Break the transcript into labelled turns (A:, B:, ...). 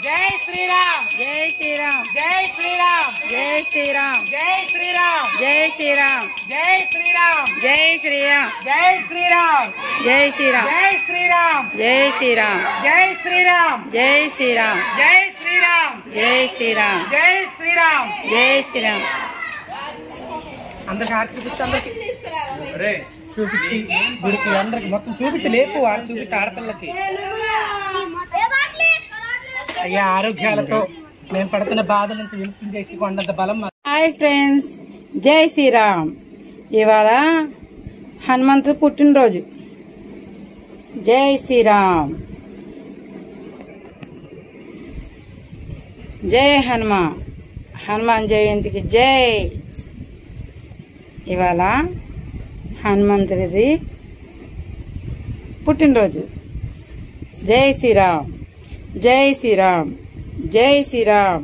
A: జై శ్రీరామ్
B: జై శ్రీరామ్
A: జై శ్రీరామ్
B: జై శ్రీరామ్
A: జై శ్రీరామ్
B: జై శ్రీరామ్
A: జై శ్రీరామ్
B: జై శ్రీరామ్
A: జై శ్రీరామ్
B: జై శ్రీరామ్
A: జై శ్రీరామ్
B: జై శ్రీరామ్
A: జై శ్రీరామ్
B: జై శ్రీరామ్
A: జై శ్రీరామ్
B: జై శ్రీరామ్
A: జై శ్రీరామ్
B: జై శ్రీరామ్.
A: అందరికి ఆర్తి చూపిస్తే అందరికి చూపించి వీడికి అందరికి మొత్తం చూపించి లేపు ఆడ చూపించి ఆడపిల్లకి అయ్యా ఆరోగ్యాలతో మేము పడుతున్న బాధ నుంచి విముక్తి చేసి కొండంత బలం.
B: హాయ్ ఫ్రెండ్స్, జై శ్రీరామ్. ఇవాళ హనుమంతు పుట్టినరోజు. జై శ్రీరామ్. జై హనుమాన్ జయంతికి జై. ఇవాళ హనుమంతుడిది పుట్టినరోజు. జై శ్రీరామ్ జై శ్రీరామ్ జై శ్రీరామ్